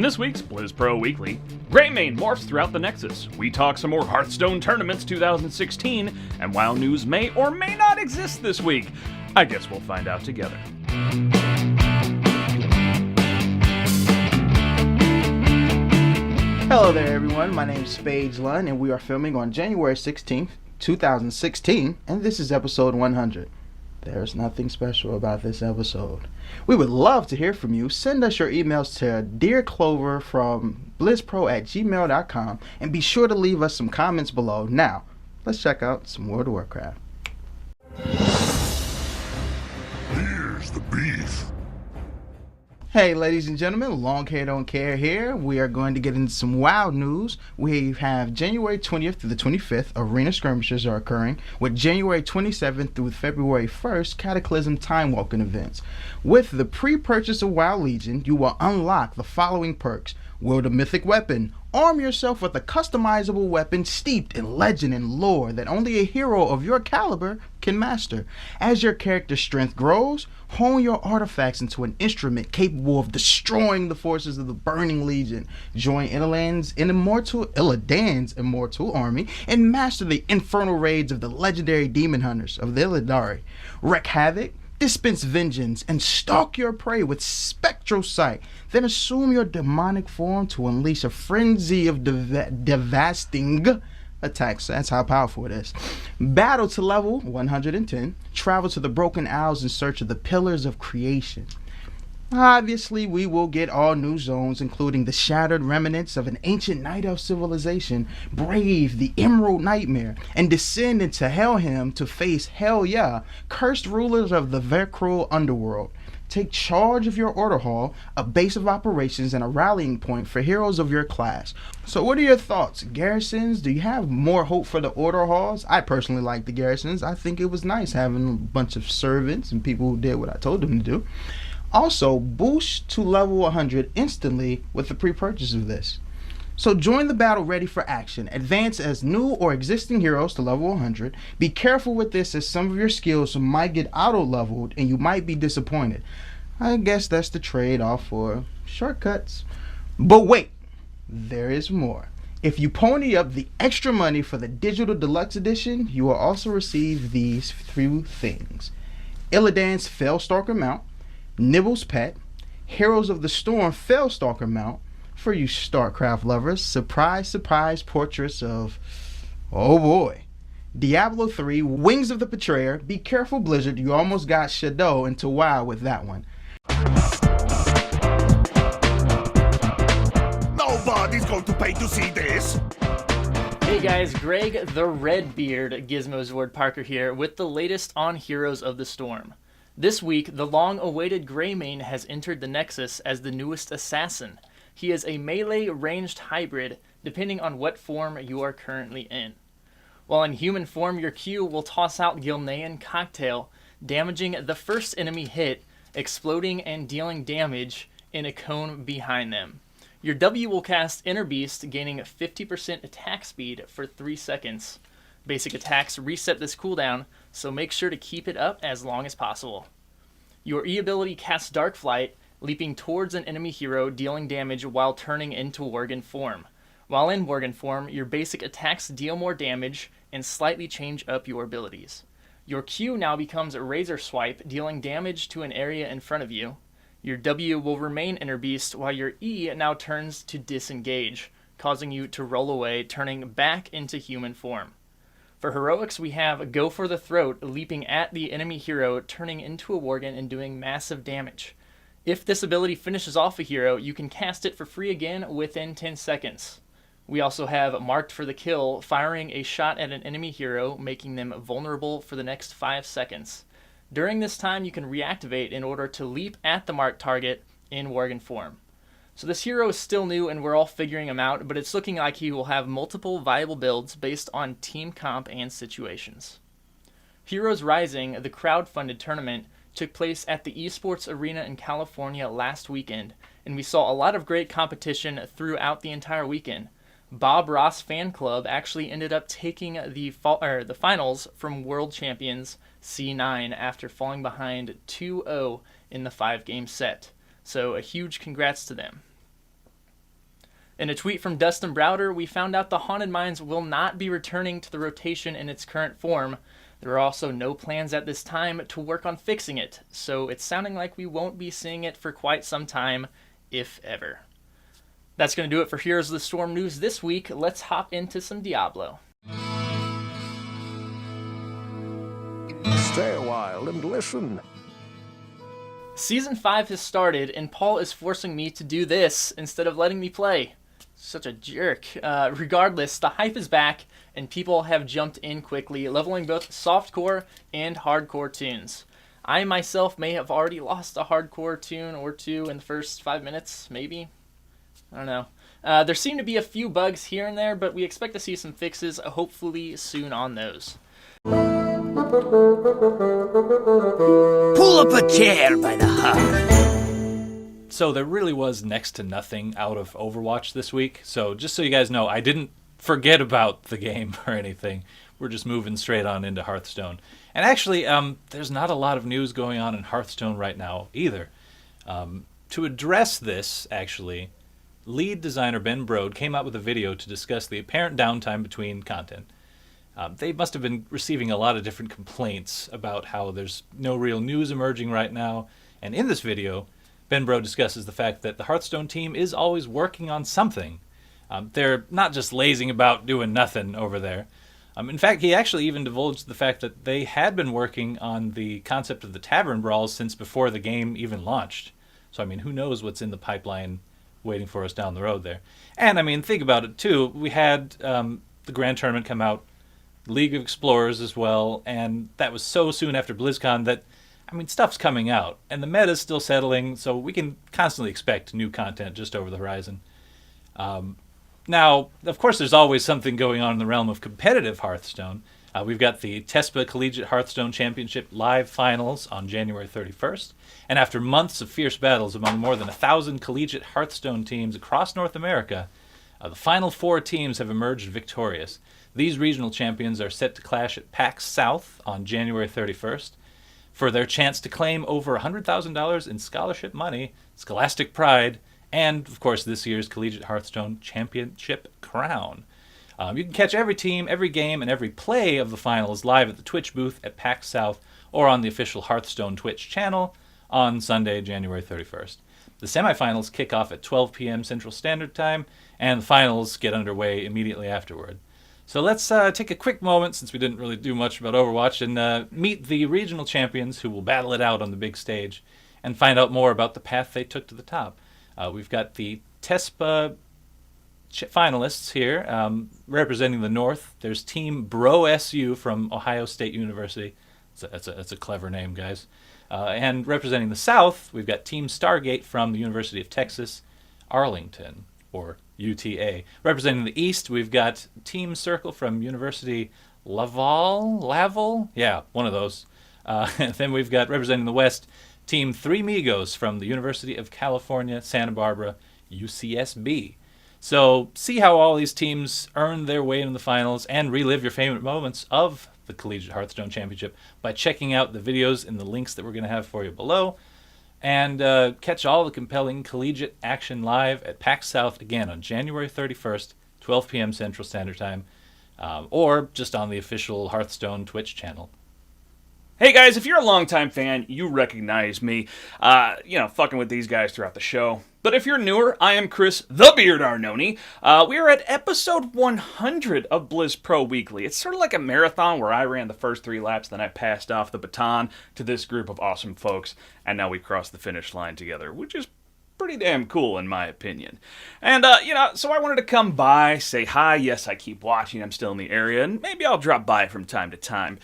this week's Blizzpro Weekly, Greymane morphs throughout the Nexus. We talk some more Hearthstone Tournaments 2016, and while news may or may not exist this week, I guess we'll find out together. Hello there everyone, my name is SHWAG and we are filming on January 16th, 2016, and this is episode 100. There's nothing special about this episode. We would love to hear from you. Send us your emails to dearclover from blizzpro@gmail.com and be sure to leave us some comments below. Now, let's check out some World of Warcraft. Here's the beef. Hey ladies and gentlemen, Long Hair Don't Care here. We are going to get into some WoW news. We have January 20th through the 25th, arena skirmishes are occurring, with January 27th through February 1st, Cataclysm Time Walking events. With the pre-purchase of WoW Legion, you will unlock the following perks. Wield a mythic weapon. Arm yourself with a customizable weapon steeped in legend and lore that only a hero of your caliber can master. As your character's strength grows, hone your artifacts into an instrument capable of destroying the forces of the Burning Legion. Join Illidan's immortal army and master the infernal raids of the legendary demon hunters of the Illidari. Wreak havoc, dispense vengeance, and stalk your prey with spectral sight. Then assume your demonic form to unleash a frenzy of devastating attacks. That's how powerful it is. Battle to level 110. Travel to the Broken Isles in search of the Pillars of Creation. Obviously, we will get all new zones, including the shattered remnants of an ancient Night Elf civilization, brave the Emerald Nightmare, and descend into Helheim to face Hel-Ya, cursed rulers of the Verkruul underworld. Take charge of your order hall, a base of operations, and a rallying point for heroes of your class. So what are your thoughts? Garrisons, do you have more hope for the order halls? I personally like the garrisons. I think it was nice having a bunch of servants and people who did what I told them to do. Also, boost to level 100 instantly with the pre-purchase of this. So join the battle ready for action. Advance as new or existing heroes to level 100. Be careful with this as some of your skills might get auto-leveled and you might be disappointed. I guess that's the trade-off for shortcuts. But wait, there is more. If you pony up the extra money for the Digital Deluxe Edition, you will also receive these few things. Illidan's Fellstalker mount, Nibble's Pet, Heroes of the Storm Fellstalker mount. For you StarCraft lovers, surprise portraits of, oh boy, Diablo 3, Wings of the Betrayer. Be careful Blizzard, you almost got Shadow into WoW with that one. Nobody's going to pay to see this. Hey guys, Greg the Redbeard Gizmo's Ward Parker here with the latest on Heroes of the Storm. This week, the long-awaited Greymane has entered the Nexus as the newest assassin. He is a melee ranged hybrid, depending on what form you are currently in. While in human form, your Q will toss out Gilnean Cocktail, damaging the first enemy hit, exploding and dealing damage in a cone behind them. Your W will cast Inner Beast, gaining 50% attack speed for 3 seconds. Basic attacks reset this cooldown, so make sure to keep it up as long as possible. Your E ability casts Dark Flight, leaping towards an enemy hero, dealing damage while turning into Worgen form. While in Worgen form, your basic attacks deal more damage and slightly change up your abilities. Your Q now becomes a Razor Swipe, dealing damage to an area in front of you. Your W will remain Inner Beast, while your E now turns to Disengage, causing you to roll away, turning back into human form. For heroics, we have Go for the Throat, leaping at the enemy hero, turning into a Worgen and doing massive damage. If this ability finishes off a hero, you can cast it for free again within 10 seconds. We also have Marked for the Kill, firing a shot at an enemy hero, making them vulnerable for the next 5 seconds. During this time, you can reactivate in order to leap at the marked target in Worgen form. So this hero is still new and we're all figuring him out, but it's looking like he will have multiple viable builds based on team comp and situations. Heroes Rising, the crowd-funded tournament, took place at the esports arena in California last weekend, and we saw a lot of great competition throughout the entire weekend. Bob Ross Fan Club actually ended up taking the finals from world champions C9 after falling behind 2-0 in the 5-game set. So a huge congrats to them. In a tweet from Dustin Browder, we found out the Haunted Mines will not be returning to the rotation in its current form. There are also no plans at this time to work on fixing it, so it's sounding like we won't be seeing it for quite some time, if ever. That's going to do it for Heroes of the Storm news this week. Let's hop into some Diablo. Stay a while and listen. Season 5 has started, and Paul is forcing me to do this instead of letting me play. Such a jerk. Regardless, the hype is back, and people have jumped in quickly, leveling both softcore and hardcore tunes. I myself may have already lost a hardcore tune or two in the first 5 minutes, maybe? I don't know. There seem to be a few bugs here and there, but we expect to see some fixes, hopefully soon on those. Pull up a chair by the hearth. So there really was next to nothing out of Overwatch this week. So just so you guys know, I didn't forget about the game or anything. We're just moving straight on into Hearthstone. And actually, there's not a lot of news going on in Hearthstone right now either. To address this, actually, lead designer Ben Brode came out with a video to discuss the apparent downtime between content. They must have been receiving a lot of different complaints about how there's no real news emerging right now. And in this video, Ben Brode discusses the fact that the Hearthstone team is always working on something. They're not just lazing about doing nothing over there. In fact, he actually even divulged the fact that they had been working on the concept of the Tavern Brawls since before the game even launched. So, I mean, who knows what's in the pipeline waiting for us down the road there. And, I mean, think about it, too. We had the Grand Tournament come out, League of Explorers as well, and that was so soon after BlizzCon that, I mean, stuff's coming out, and the meta's still settling, so we can constantly expect new content just over the horizon. Now, of course, there's always something going on in the realm of competitive Hearthstone. We've got the TESPA Collegiate Hearthstone Championship live finals on January 31st, and after months of fierce battles among more than 1,000 collegiate Hearthstone teams across North America, the final 4 teams have emerged victorious. These regional champions are set to clash at PAX South on January 31st for their chance to claim over $100,000 in scholarship money, scholastic pride, and, of course, this year's Collegiate Hearthstone Championship crown. You can catch every team, every game, and every play of the finals live at the Twitch booth at PAX South or on the official Hearthstone Twitch channel on Sunday, January 31st. The semifinals kick off at 12 p.m. Central Standard Time, and the finals get underway immediately afterward. So let's take a quick moment, since we didn't really do much about Overwatch, and meet the regional champions who will battle it out on the big stage and find out more about the path they took to the top. We've got the TESPA finalists here representing the North. There's Team Bro SU from Ohio State University. That's a clever name, guys. And representing the South, we've got Team Stargate from the University of Texas, Arlington, or UTA. Representing the East, we've got Team Circle from University Laval? Yeah, one of those. And then we've got, representing the West, Team Three Migos from the University of California, Santa Barbara, UCSB. So see how all these teams earn their way into the finals and relive your favorite moments of the Collegiate Hearthstone Championship by checking out the videos in the links that we're going to have for you below. And catch all the compelling collegiate action live at PAX South again on January 31st, 12 p.m. Central Standard Time, or just on the official Hearthstone Twitch channel. Hey guys, if you're a longtime fan, you recognize me, fucking with these guys throughout the show. But if you're newer, I am Chris the Beard Arnone. We are at episode 100 of Blizzpro Weekly. It's sort of like a marathon where I ran the first 3 laps, then I passed off the baton to this group of awesome folks, and now we crossed the finish line together, which is pretty damn cool in my opinion. And, so I wanted to come by, say hi. Yes, I keep watching. I'm still in the area, and maybe I'll drop by from time to time.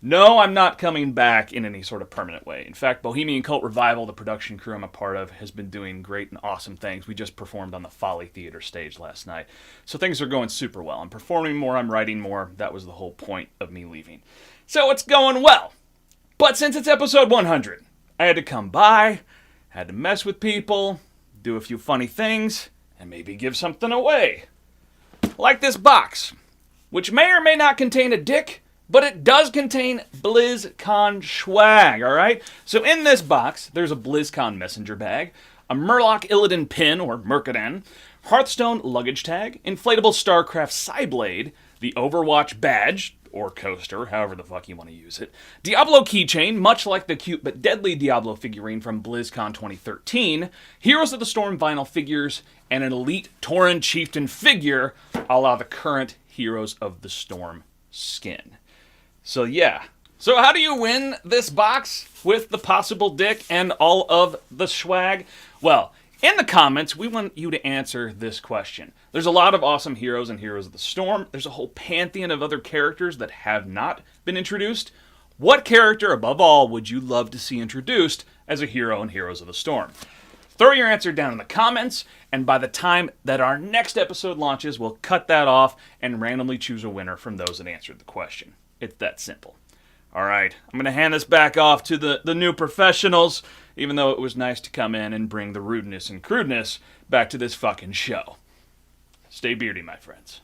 No, I'm not coming back in any sort of permanent way. In fact, Bohemian Cult Revival, the production crew I'm a part of, has been doing great and awesome things. We just performed on the Folly Theater stage last night. So things are going super well. I'm performing more, I'm writing more. That was the whole point of me leaving. So it's going well. But since it's episode 100, I had to come by, had to mess with people, do a few funny things, and maybe give something away. Like this box, which may or may not contain a dick, but it does contain BlizzCon SHWAG, alright? So in this box, there's a BlizzCon messenger bag, a Murloc Illidan pin, or Mercaden, Hearthstone luggage tag, inflatable StarCraft Psyblade, the Overwatch badge, or coaster, however the fuck you want to use it, Diablo keychain, much like the cute but deadly Diablo figurine from BlizzCon 2013, Heroes of the Storm vinyl figures, and an elite Tauren Chieftain figure, a la the current Heroes of the Storm skin. So yeah. So how do you win this box with the possible dick and all of the SHWAG? Well, in the comments, we want you to answer this question. There's a lot of awesome heroes in Heroes of the Storm. There's a whole pantheon of other characters that have not been introduced. What character, above all, would you love to see introduced as a hero in Heroes of the Storm? Throw your answer down in the comments, and by the time that our next episode launches, we'll cut that off and randomly choose a winner from those that answered the question. It's that simple. All right, I'm going to hand this back off to the new professionals, even though it was nice to come in and bring the rudeness and crudeness back to this fucking show. Stay beardy, my friends.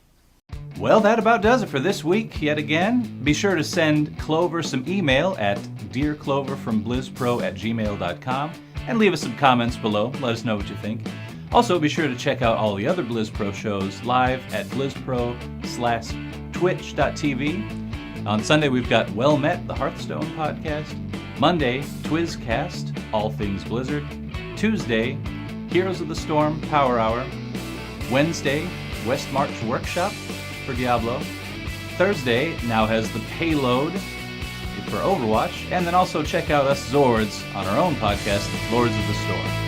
Well, that about does it for this week, yet again. Be sure to send Clover some email at dearcloverfromblizzpro@gmail.com and leave us some comments below. Let us know what you think. Also, be sure to check out all the other Blizzpro shows live at blizzpro/twitch.tv. On Sunday, we've got Well Met, the Hearthstone podcast. Monday, Twizcast, all things Blizzard. Tuesday, Heroes of the Storm Power Hour. Wednesday, West March Workshop for Diablo. Thursday now has the Payload for Overwatch. And then also check out us Zords on our own podcast, Lords of the Storm.